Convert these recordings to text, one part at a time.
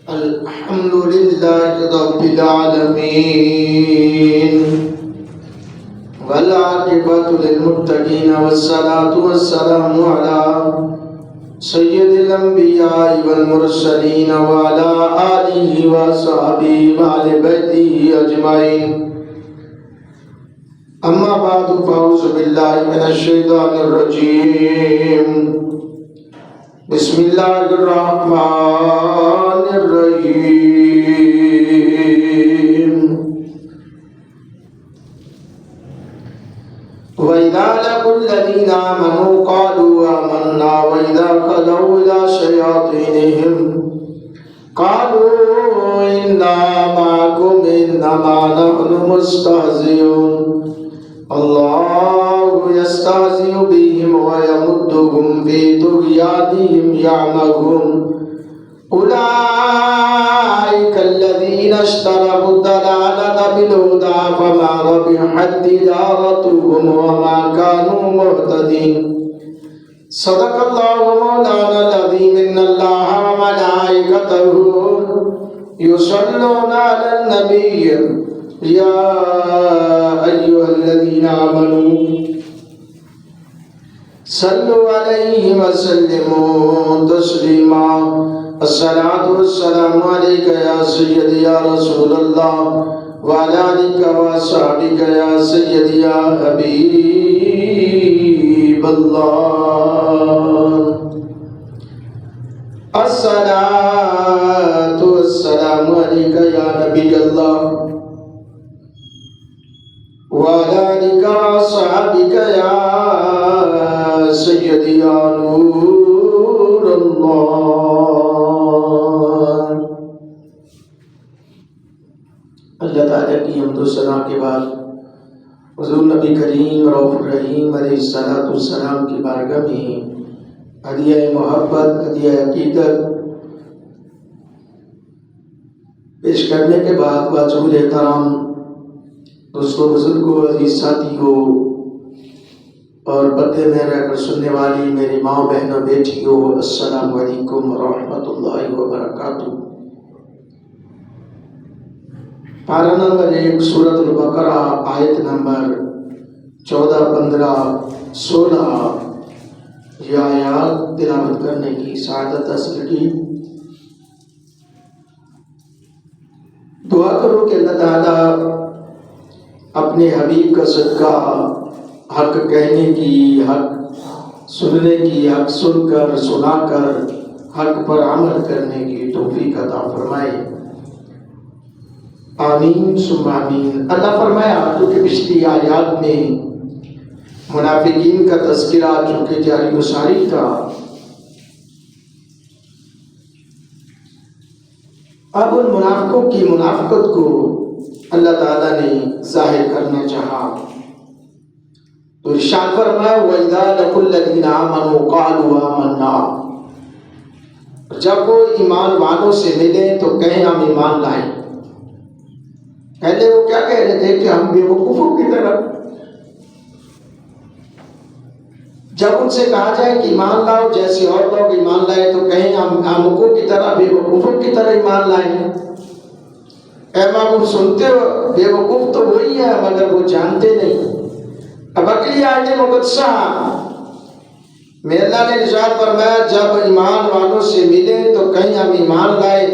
الحمد لله رب العالمين والعاقبة للمتقين والصلاة والسلام على سيد الأنبياء والمرسلين وعلى آله وصحبه وآل بيته أجمعين. أما بعد فأعوذ بالله من الشيطان الرجيم. بسم الله الرحمن الرحيم. وإذا لقوا الذين آمنوا قالوا آمنا وإذا خلوا إلى شياطينهم قالوا إنا معكم إنما نحن مستهزئون الله يستهزئ بهم ويمدهم في طغيانهم يعمهون أولئك الذين اشتروا الضلالة بالهدى فما ربحت تجارتهم وما كانوا مهتدين. صدق الله مولانا العظيم. إن الله وملائكته يصلون على النبي يا أيها الذين آمنوا صلوا عليه وسلموا تسليما. الصلاة والسلام عليك يا سيدي يا رسول الله وعلى آلك وصحبك يا سيدي يا حبيب الله. الصلاة والسلام عليك يا نبي الله وعلى آلك وصحبك يا سيدي يا نور الله. اللہ تعالیٰ کی حمد و ثنا کے بعد حضور نبی کریم رؤوف الرحیم علیہ السلام کی بارگاہ میں ہدیہ محبت، ہدیہ عقیدت پیش کرنے کے بعد واجب احترام دوستوں، بزرگوں، عزیز ساتھیوں اور پردے میں رہ کر سننے والی میری ماں، بہنوں، بیٹیوں، السلام علیکم ورحمۃ اللہ وبرکاتہ۔ پارہ نمبر 1 سورۃ البقرہ آیت نمبر 14، 15، 16 یہ آیات تلاوت کرنے کی سعادت حاصل کی۔ دعا کرو کہ اللہ تعالیٰ اپنے حبیب کا صدقہ حق کہنے کی، حق سننے کی، حق سن کر سنا کر حق پر عمل کرنے کی توفیق عطا فرمائے، آمین ثم آمین۔ اللہ فرمایا چونکہ پچھلی آیات میں منافقین کا تذکرہ چونکہ جاری و ساری تھا، اب ان منافقوں کی منافقت کو اللہ تعالیٰ نے ظاہر کرنا چاہا تو ارشاد فرمایا وَإِذَا لَقُوا الَّذِينَ آمَنُوا قَالُوا آمَنَّا، جب وہ ایمان والوں سے ملیں تو کہیں ہم ایمان لائیں۔ پہلے وہ کیا کہہ رہے تھے کہ ہم بیوقوفوں کی طرح، جب ان سے کہا جائے کہ ایمان لاؤ جیسے اور لوگ ایمان لائے تو کہیں ہم آمکوں کی طرح، بیوقوفوں کی طرح ایمان لائیں۔ اے معبود سنتے ہو، بے وقوف تو وہی ہے مگر وہ جانتے نہیں۔ اب اگلی آیت مقدسہ میں اللہ نے ارشاد فرمایا جب ایمان والوں سے ملے تو کہیں ہم ایمان لائے،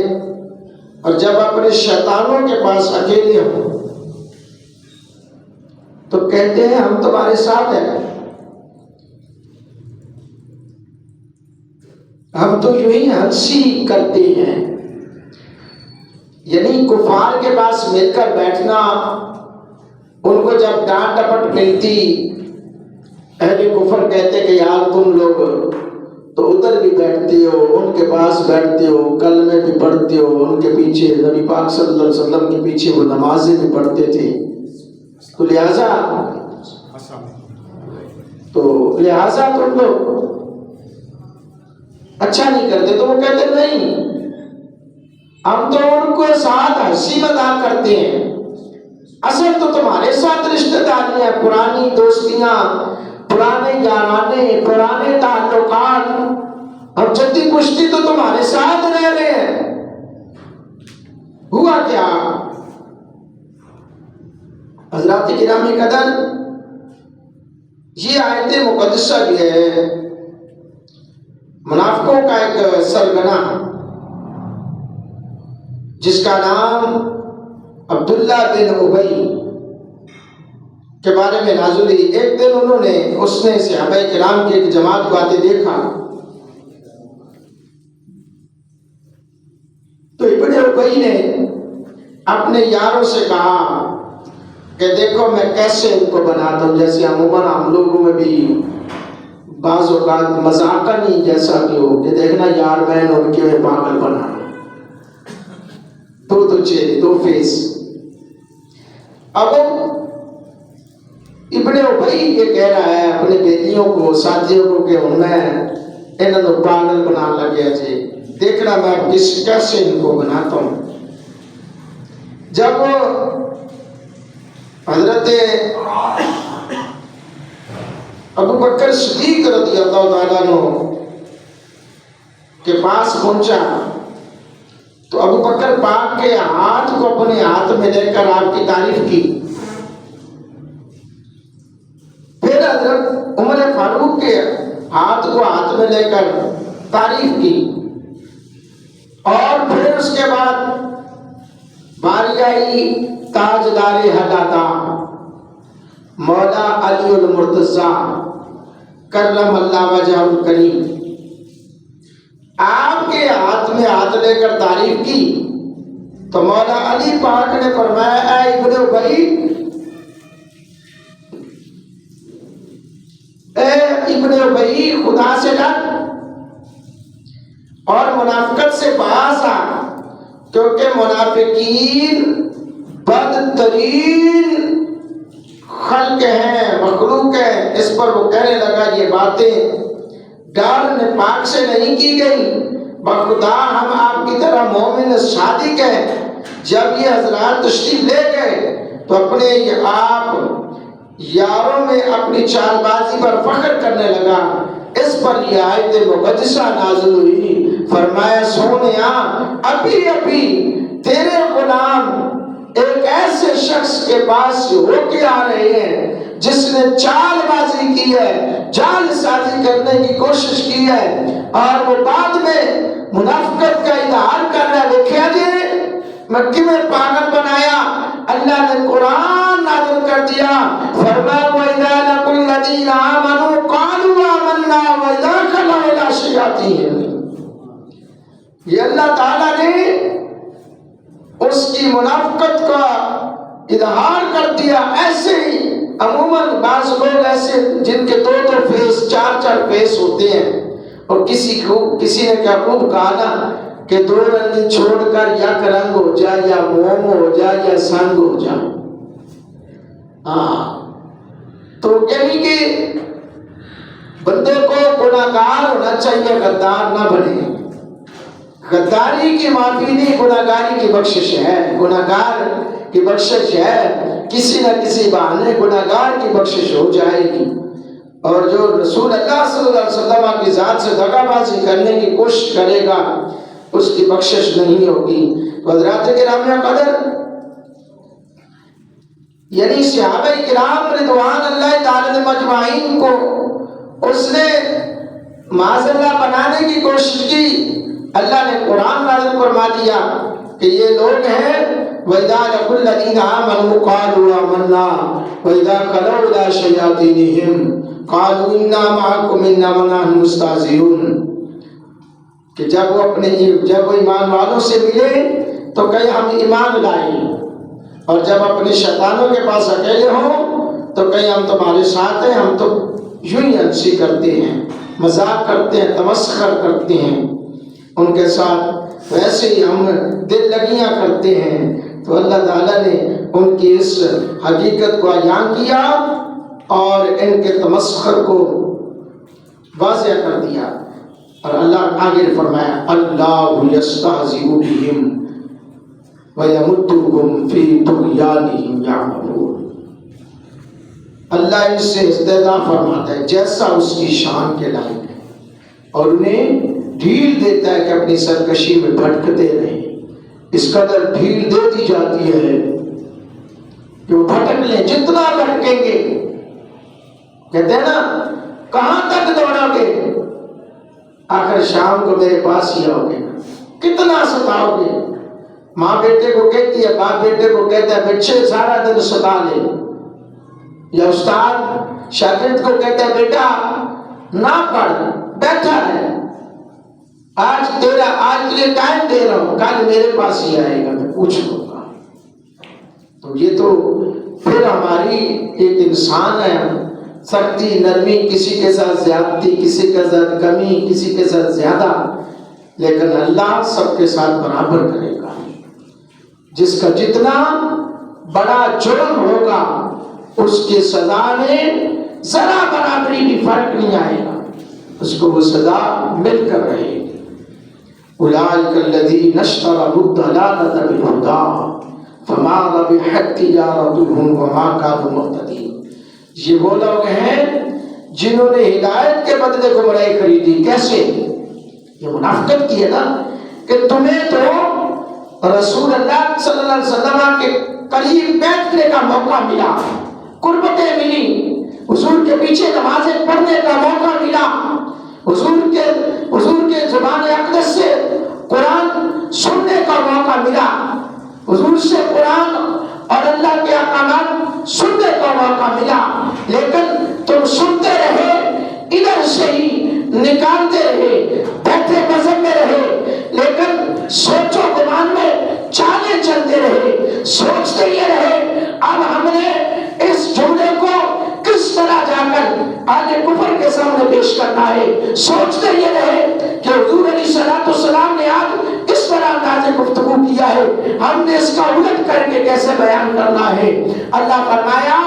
اور جب اپنے شیطانوں کے پاس اکیلے ہوں تو کہتے ہیں ہم تمہارے ساتھ ہیں، ہم تو یوں ہی ہنسی کرتے ہیں۔ یعنی کفار کے پاس مل کر بیٹھنا، ان کو جب ڈانٹ ڈپٹ ملتی، اہل کفر کہتے کہ یار تم لوگ تو ادھر بھی بیٹھتے ہو، ان کے پاس بیٹھتے ہو، کلمے بھی پڑھتے ہو، ان کے پیچھے نبی پاک صلی اللہ علیہ وسلم کے پیچھے وہ نمازیں بھی پڑھتے تھے، تو لہٰذا تم لوگ اچھا نہیں کرتے۔ تو وہ کہتے نہیں، ہم تو ان کو ساتھ ہنسی مذاق کرتے ہیں، اصل تو تمہارے ساتھ رشتہ داریاں، پرانی دوستیاں، پرانے یارانے، پرانے تعلقات، اور جدی کشتی تو تمہارے ساتھ ہوا کیا؟ حضرات کرام قدر، یہ آیت مقدسہ بھی ہے منافقوں کا ایک سرگنا جس کا نام عبداللہ بن ابی کے بارے میں نازل ہوئی۔ ایک دن اس نے صحابہ کرام کی ایک جماعت کو آتے دیکھا تو ابن ابی نے اپنے یاروں سے کہا کہ دیکھو میں کیسے ان کو بناتا ہوں، جیسے عموماً ہم لوگوں میں بھی بعض اوقات مذاقن جیسا بھی ہو کہ دیکھنا یار بہن ان کے پاگل بنا دو چہرے دو فیس۔ اب ابن ابی یہ کہہ رہا ہے اپنے بیٹیوں کو ساتھیوں کو کہ میں انہوں نے پاگل بنا لگیا جی، دیکھنا میں کیسے ان کو بناتا ہوں۔ جب حضرت ابو بکر صدیق رضی اللہ تعالیٰ عنہ کے پاس پہنچا تو ابو بکر پاک کے ہاتھ کو اپنے ہاتھ میں لے کر آپ کی تعریف کی۔ پھر حضرت عمر فاروق کے ہاتھ کو ہاتھ میں لے کر تعریف کی، اور پھر اس کے بعد باری آئی تاجدار حداتا مولا علی المرتضیٰ کرم اللہ وجہ الکریم، آپ کے ہاتھ میں ہاتھ لے کر تعریف کی تو مولا علی پاک نے فرمایا اے ابن ابی، اے ابن ابی خدا سے ڈر اور منافقت سے باز آ، کیونکہ منافقین بدترین خلق ہیں، مخلوق ہیں۔ اس پر وہ کہنے لگا یہ باتیں ڈر پاک سے نہیں کی گئی، بخدا ہم آپ کی طرح مومن صادق ہیں۔ جب یہ حضرات تشریف لے گئے تو اپنے آپ یاروں میں اپنی چال بازی پر فخر کرنے لگا۔ اس پر یہ آیت مقدسہ نازل ہوئی، فرمایا سونیا ابھی ابھی تیرے غلام ایک ایسے شخص کے پاس ہو کے آ رہے ہیں جس نے چال بازی کی ہے، جال سازی کرنے کی کوشش کی ہے، اور وہ بعد میں منافقت کا اظہار کر رہا ہے۔ دیکھا جی مکی میں پاگل بنایا، اللہ نے قرآن نازل کر دیا، فرمایا وَإِذَا لَقُوا الَّذِينَ آمَنُوا قَالُوا آمَنَّا وَإِذَا خَلَوْا إِلَىٰ شَيَاطِینِهِمْ۔ یہ اللہ تعالیٰ نے اس کی منافقت کا اظہار کر دیا۔ ایسے ہی عموماً بعض لوگ ایسے جن کے دو فیس چار فیس ہوتے ہیں، اور کسی نے کیا خوب کہا نا کہ دو رنگ چھوڑ کر یک رنگ ہو جائے، یا موم ہو جائے یا سنگ ہو جائے۔ تو یعنی کہ بندے کو گناہگار ہونا چاہیے، غدار نہ بنے۔ غداری کی معافی نہیں، گناہگاری کی بخشش ہے، گناہگار کی بخشش ہے، کسی نہ کسی بہانے گناہگار کی بخشش ہو جائے گی۔ اور جو رسول اللہ صلی اللہ علیہ وسلم کی ذات سے دغا بازی کرنے کی کوشش کرے گا اس کی بخشش نہیں ہوگی۔ تو حضرات کرام قدر، یعنی صحابہ کرام رضوان اللہ تعالی مجمعین کو اس نے معاذ اللہ بنانے کی کوشش کی۔ اللہ نے قرآن نازل فرما دیا کہ یہ لوگ ہیں وَإِذَا لَقُوا الَّذِينَ آمَنُوا قَالُوا آمَنَّا وَإِذَا خَلَوْا إِلَىٰ شَيَاطِینِهِمْ قَالُوا إِنَّا مَعَكُمْ إِنَّمَا نَحْنُ مُسْتَهْزِئُونَ، کہ جب وہ ایمان والوں سے ملے تو کہیں ہم ایمان لائیں، اور جب اپنے شیطانوں کے پاس اکیلے ہوں تو کہیں ہم تمہارے ساتھ ہیں، ہم تو یوں ہی ہنسی کرتے ہیں، مذاق کرتے ہیں، تمسخر کرتے ہیں ان کے ساتھ، ویسے ہی ہم دل لگیاں کرتے ہیں۔ تو اللہ تعالیٰ نے ان کی اس حقیقت کو بیان کیا اور ان کے تمسخر کو واضح کر دیا، اور اللہ آگے فرمایا اللہ یستہزئ بہم وَيَمُدُّهُمْ فِي طُغْیَانِهِمْ یعمہون۔ اللہ ان سے استہزاء فرماتا ہے جیسا اس کی شان کے لائق ہے، اور انہیں ڈھیل دیتا ہے کہ اپنی سرکشی میں بھٹکتے رہیں۔ اس قدر ڈھیل دے دی جاتی ہے کہ وہ بھٹک لیں، جتنا بھٹکیں گے، کہتے ہیں نا کہاں تک دوڑو گے، آخر شام کو میرے پاس ہی آؤ گے، کتنا ستاؤ گے۔ ماں بیٹے کو کہتی ہے، باپ بیٹے کو کہتا ہے بچے سارا دن ستا لے، یا استاد شاگرد کو کہتا ہے بیٹا نہ پڑھ، بیٹھا ہے، آج تجھے ٹائم دے رہا ہوں، کل میرے پاس ہی آئے گا، میں پوچھ لوں گا۔ تو یہ تو پھر ہماری ایک انسان ہے، سختی نرمی، کسی کے ساتھ زیادتی، کسی کے ساتھ کمی، کسی کے ساتھ زیادہ، لیکن اللہ سب کے ساتھ برابر کرے گا۔ جس کا جتنا بڑا جرم ہوگا اس کی سزا میں ذرا برابری بھی فرق نہیں آئے گا، اس کو وہ سزا مل کر رہے گی۔ اولئک الذین اشتروا الضلالۃ بالہدی فما ربحت تجارتهم وما كانوا مهتدین۔ یہ وہ لوگ ہیں جنہوں نے ہدایت کے بدلے گمراہی خریدی۔ کیسے؟ یہ منافقت کی ہے نا کہ تمہیں تو رسول اللہ صلی اللہ علیہ وسلم کے قریب بیٹھنے کا موقع ملا، قربتیں ملی، حضور کے پیچھے نمازیں پڑھنے کا موقع ملا، حضور کے زبان اقدس سے قرآن سننے کا موقع ملا، حضور سے قرآن اور اللہ کے احکامات سننے کا موقع ملا، لیکن تم سنتے رہے، ادھر سے ہی نکالتے رہے، بیٹھے مذہب میں رہے، لیکن سوچو گمان میں چالیں چلتے رہے، سوچتے یہ رہے اب ہم نے اس جملے کو کس طرح جا کر آگے کفر کے سامنے پیش کرنا ہے، سوچتے یہ رہے کہ حضور علیہ السلام نے آج کس طرح انداز گفتگو کیا ہے، ہم نے اس کا الٹ کر کے کیسے بیان کرنا ہے۔ اللہ فرمایا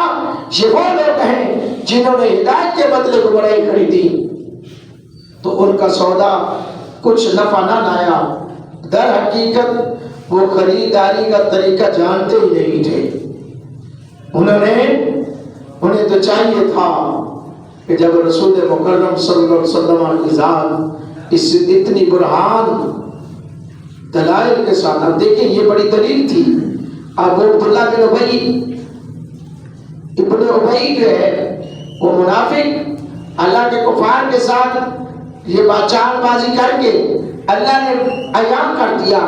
یہ وہ لوگ ہیں جنہوں نے ہدایت کے بدلے گمراہی خریدی، تو ان کا سودا کچھ نفع نہ لایا، در حقیقت وہ خریداری کا طریقہ جانتے ہی نہیں تھے۔ انہیں تو چاہیے تھا کہ جب رسول مکرم صلی اللہ علیہ وسلم کی ذات اس اتنی برہان دلائل کے ساتھ، اب دیکھیں یہ بڑی دلیل تھی۔ اب عبداللہ ابن ابی جو ہے وہ منافق اللہ کے کفار کے ساتھ یہ چال بازی کر کے اللہ نے ایام کر دیا،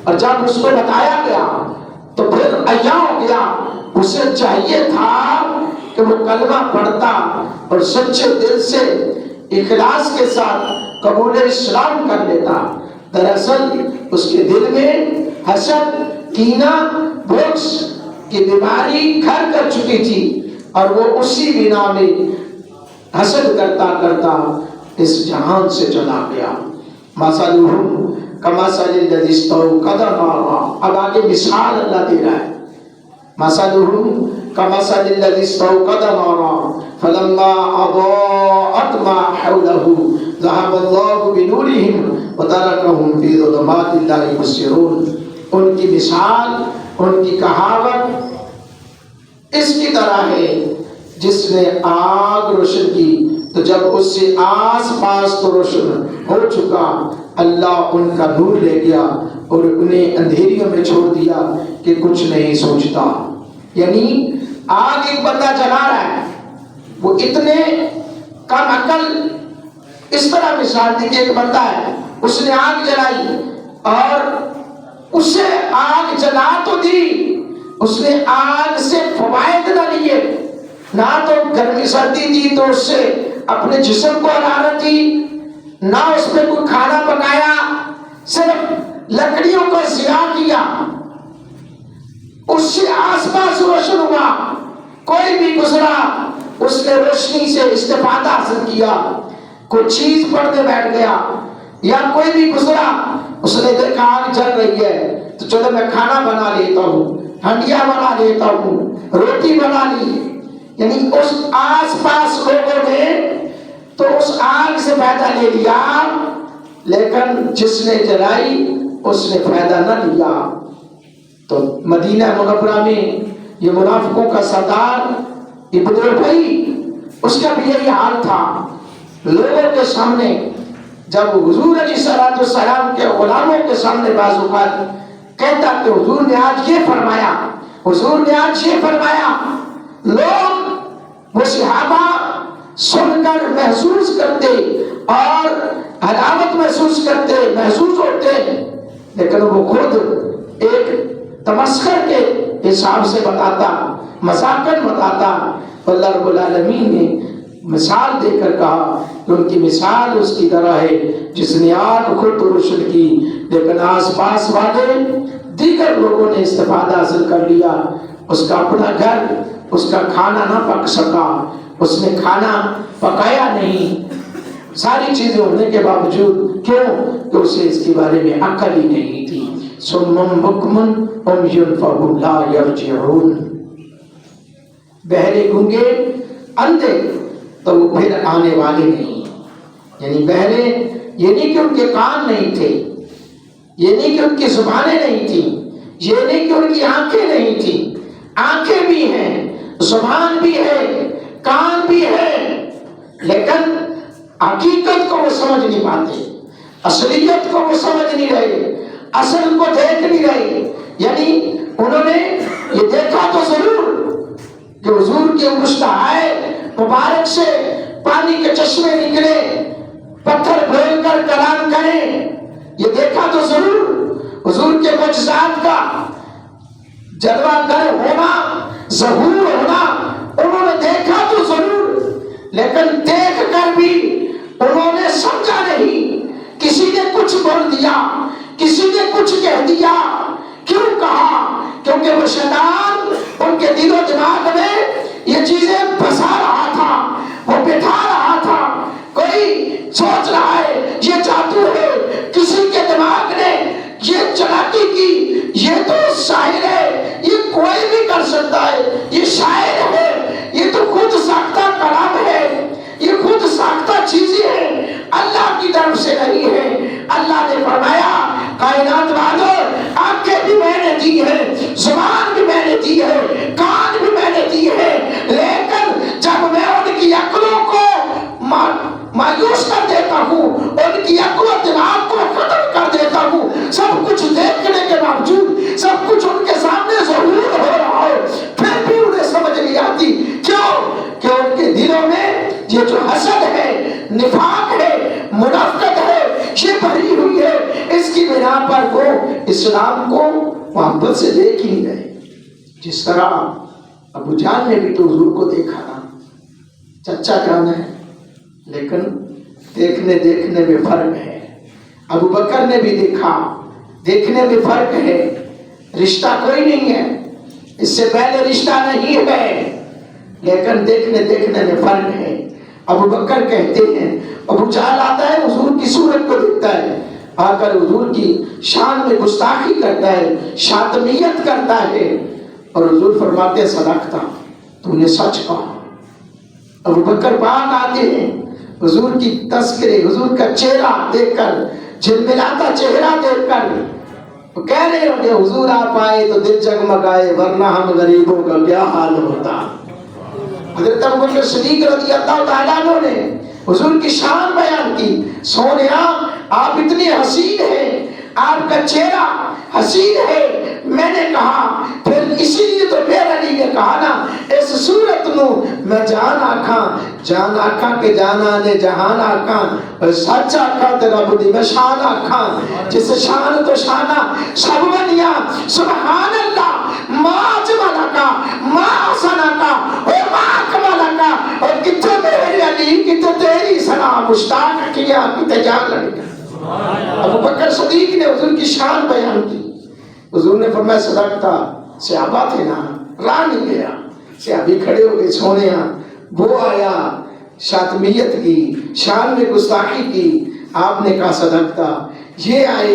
اور جب اس کو بتایا گیا تو پھر ایام ہو گیا۔ اسے چاہیے تھا کہ وہ کلمہ پڑھتا اور سچے دل سے اخلاص کے ساتھ قبول اسلام کر لیتا، دراصل اس کے دل میں حسد، کینہ، بغض کی بیماری گھر کر چکی تھی، اور وہ اسی بنا میں حسد کرتا کرتا اس جہان سے چلا گیا۔ مثلہم کمثل الذی استوقد نارا، اب آگے مثال اللہ دے رہا ہے۔ مثلہم کمثل الذی استوقد نارا فلما اضاءت ما حولہ ذهب اللہ بنورہم وترکہم فی ظلمات لا یبصرون۔ ان کی مثال، ان کی کہاوت اس کی طرح ہے جس نے آگ روشن کی، تو جب اس سے آس پاس تو روشن ہو چکا، اللہ ان کا نور لے گیا اور انہیں اندھیریوں میں چھوڑ دیا کہ کچھ نہیں سوچتا۔ یعنی آگ ایک بندہ جلا رہا ہے، وہ اتنے کم عقل، اس طرح مثال دی کہ ایک بندہ ہے، اس نے آگ جلائی اور اسے آگ جلا تو دی، اس نے آگ سے فوائد نہ لیے، نہ تو گرمی سردی دی تو اس سے اپنے جسم کو حرارت دی، نہ اس پہ کوئی کھانا پکایا، صرف لکڑیوں کا ضیاء کیا، اس سے آس پاس روشن ہوا، کوئی بھی گزرا اس نے روشنی سے استفادہ حاصل کیا، کوئی چیز پڑھنے بیٹھ گیا، یا کوئی بھی گزرا اس نے دیکھا آگ جل رہی ہے تو چلو میں کھانا بنا لیتا ہوں، ہنڈیا بنا لیتا ہوں، روٹی بنا لی، یعنی اس آس پاس لوگوں نے تو اس آگ سے فائدہ لے لیا، لیکن جس نے جلائی اس نے فائدہ نہ لیا۔ تو مدینہ منورہ میں یہ منافقوں کا سردار ابن ابی، اس کا بھی یہی حال تھا۔ لوگوں کے سامنے جب حضور علیہ السلام کے غلاموں کے سامنے بعض اوقات کہتا کہ حضور نے آج یہ فرمایا، حضور نے آج یہ فرمایا۔ لوگ وہ صحابہ سن کر محسوس کرتے اور حلاوت محسوس کرتے، محسوس ہوتے، لیکن وہ خود ایک تمسخر کے حساب سے بتاتا، مذاقاً بتاتا۔ اللہ رب العالمین نے مثال دے کر کہا کہ ان کی مثال اس کی طرح ہے جس نے آگ خود روشن کی لیکن آس پاس والے دیگر لوگوں نے استفادہ حاصل کر لیا، اس کا اپنا گھر، اس کا کھانا نہ پک سکا، اس نے کھانا پکایا نہیں، ساری چیزیں ہونے کے باوجود، کیوں کہ اسے اس کے بارے میں عقل ہی نہیں تھی۔ صم بکم عمی فهم لا یرجعون، بہرے گونگے اندھے تو وہ پھر آنے والے نہیں۔ یعنی بہرے یہ نہیں کہ ان کے کان نہیں تھے، یہ نہیں کہ ان کی زبانیں نہیں تھیں، یہ نہیں کہ ان کی آنکھیں نہیں تھیں، آنکھیں بھی ہیں، زبان بھی ہے، کان بھی ہے، لیکن حقیقت کو وہ سمجھ نہیں پاتے، اصلیت کو وہ سمجھ نہیں رہے، اصل کو دیکھ نہیں رہے۔ یعنی انہوں نے یہ دیکھا تو ضرور کہ حضور کے مشتہائے مبارک سے پانی کے چشمے نکلے، پتھر پھیل کر کلام کریں، یہ دیکھا تو ضرور حضور کے معجزات کا جلوہ گر ہونا، ظہور ہونا انہوں نے دیکھا تو ضرور، لیکن دیکھ کر بھی انہوں نے سمجھا نہیں۔ کسی نے کچھ بول دیا، کسی نے کچھ کہہ دیا، کیوں کہا؟ کیونکہ وہ شیطان ان کے دل و دماغ میں یہ چیزیں بسا رہا تھا، وہ بٹھا رہا تھا۔ کوئی سوچ رہا ہے یہ جادو ہے، کسی کے دماغ نے یہ چلاکی کی، یہ تو شاعر ہے، یہ کوئی بھی کر سکتا ہے، یہ شاعر ہے، یہ تو خود ساختہ کلام ہے، یہ خود ساختہ چیزیں ہیں، اللہ کی طرف سے نہیں ہے۔ اللہ نے فرمایا کائنات والوں، آنکھیں بھی میں نے دی ہے، زبان بھی میں نے دی ہے، کان بھی میں نے دی ہے، لیکن جب میں ان کی عقلوں کو مایوس کر دیتا ہوں، ان کی عقل و دماغ کو ختم کر دیتا ہوں، سب کچھ دیکھنے کے باوجود، سب کچھ ان کے سامنے ظہور ہو رہا ہے، پھر بھی انہیں سمجھ نہیں آتی۔ کیوں؟ کہ ان کے دلوں میں یہ جو حسد ہے، نفاق ہے، منافقت ہے، یہ بھری ہوئی ہے۔ اس کی بنا پر وہ اسلام کو محبت سے دیکھ ہی نہیں رہے۔ جس طرح ابو جان نے بھی تو حضور کو دیکھا نا، چچا جان ہے، لیکن دیکھنے میں فرق ہے۔ ابو بکر نے بھی دیکھا، دیکھنے میں فرق ہے، رشتہ کوئی نہیں ہے، اس سے پہلے رشتہ نہیں ہے، لیکن دیکھنے میں فرق ہے۔ ابو بکر کہتے ہیں، ابو جہل آتا ہے حضور کی صورت کو دیکھتا ہے، آ کر حضور کی شان میں گستاخی کرتا ہے، شاتمیت کرتا ہے، اور حضور فرماتے ہیں صدقتا، تو نے سچ کہا۔ ابو بکر بعد آتے ہیں، حضور کی تذکرے، حضور کا چہرہ دیکھ کر، جھلملاتا چہرہ دیکھ کر وہ کہہ رہے ہوں گے حضور آپ آئے تو دل جگمگائے، ورنہ ہم غریبوں کا کیا حال ہوتا۔ حضرت ابو بکر صدیق رضی اللہ تعالیٰ عنہ نے حضور کی شان بیان کی، سونیا آپ اتنے حسین ہیں، آپ کا چہرہ حسین ہے۔ میں نے کہا پھر اسی لیے تو میرا علی نے کہا نا، اس صورت نو میں جان آکھاں کہ جانا نے جہان آکھاں، اور سچ آکھاں تے رب دی میں شان آکھاں، جس شان تو شانہ سب بنیا۔ سبحان اللہ، ما اجمل کا، ما احسن کا، اور ما اکمل کا، اور کتنے میرے علی، کتنے تیری ثنا مشتاق کیا، کتنے جان لڑکا۔ ابو بکر صدیق نے حضور کی شان بیان کی، حضور نے فرمایا صدقتا، صحابہ تھے نا، راہ نہیں گیا، صحابی کھڑے ہو گئے، سونے وہ آیا، شاتمیت کی، شان میں گستاخی کی، آپ نے کہا صدقتا۔ یہ آئے،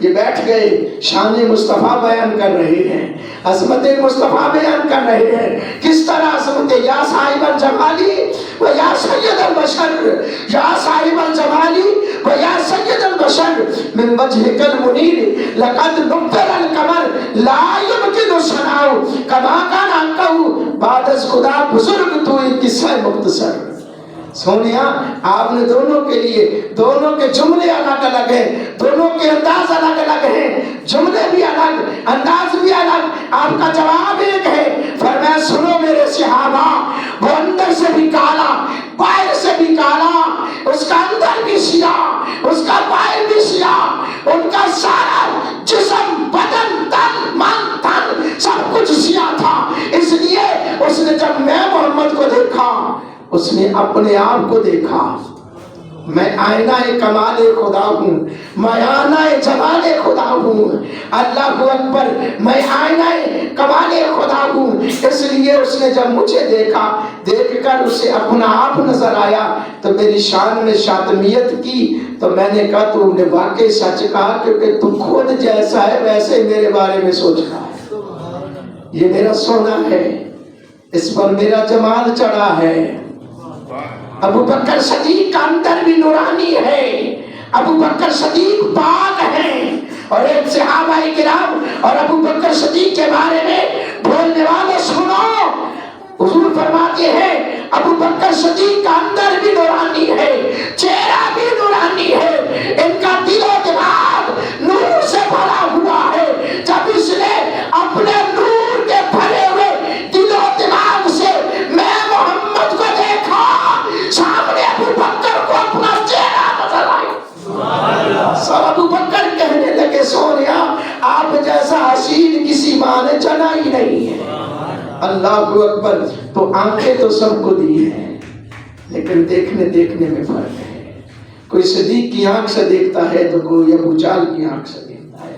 یہ بیٹھ گئے، شان مصطفیٰ بیان کر رہے ہیں، عظمت مصطفیٰ بیان کر رہے ہیں، کس طرح عظمت یا صاحب الجمالی و یا سید البشر، یا صاحب الجمالی و یا سید البشر، من وجهك المنیر لقد نبتل القمر لا يمکن ثناء کما کان حقہ، بعد از خدا بزرگ تو ایک قصہ مختصر۔ سونیا آپ نے دونوں کے لیے، دونوں کے جملے الگ الگ ہیں، دونوں کے انداز الگ الگ ہیں، جملے بھی الگ، انداز بھی الگ، آپ کا جواب ایک ہے۔ فرمایا سنو میرے صحابہ، وہ اندر سے بھی کالا، باہر سے بھی کالا، اس کا اندر بھی سیاہ، اس کا باہر بھی سیاہ، ان کا سارا جسم، بدن، تن، من، تن سب کچھ سیاہ تھا۔ اس لیے اس نے جب میں محمد کو دیکھا، اس نے اپنے آپ کو دیکھا، میں آئینہ کمال خدا ہوں، میں آئینہ جمال خدا ہوں، اللہ اکبر، میں آئینہ کمال خدا ہوں۔ اس لیے اس نے جب مجھے دیکھا، دیکھ کر اسے اپنا آپ نظر آیا تو میری شان میں شاطمیت کی، تو میں نے کہا تو نے واقعی سچ کہا، کیونکہ تو خود جیسا ہے ویسے میرے بارے میں سوچ رہا ہے۔ یہ میرا سونا ہے، اس پر میرا جمال چڑھا ہے۔ ابو بکر صدیق کا اندر بھی نورانی ہے، ابو بکر صدیق پاک ہیں۔ اور ایک صحابہ کرام اور ابو بکر صدیق کے بارے میں بولنے والے سنو، حضور فرماتے ہیں ابو بکر صدیق کا اندر بھی نورانی ہے، چہرہ بھی نورانی ہے، ان کا دل و دماغ نور سے بھرا ہوا ہے۔ جب اس نے اپنے نور کے بھرے ہوئے دل و دماغ سے میں محمد کو دیکھا، سامنے ابو بکر کو اپنا چہرہ نظر آیا۔ سب ابو بکر کہنے لگے سونیا آپ جیسا حسین کسی ماں نے جنا ہی نہیں ہے۔ اللہ اکبر۔ تو آنکھیں تو سب کو دی ہیں، لیکن دیکھنے میں فرق ہے۔ کوئی صدیق کی آنکھ سے دیکھتا ہے تو کوئی ابو جہل کی آنکھ سے دیکھتا ہے۔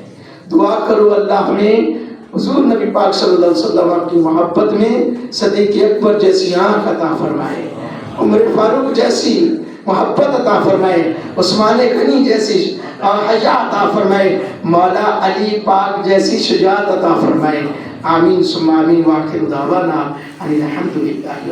دعا کرو اللہ ہمیں حضور نبی پاک صلی اللہ علیہ وسلم کی محبت میں صدیق اکبر جیسی آنکھ عطا فرمائے، عمر فاروق جیسی محبت عطا فرمائے، عثمان غنی جیسی حیا عطا فرمائے، مولا علی پاک جیسی شجاعت عطا فرمائے۔ آمین ثم آمین۔ وآخر دعوانا ان الحمد للہ۔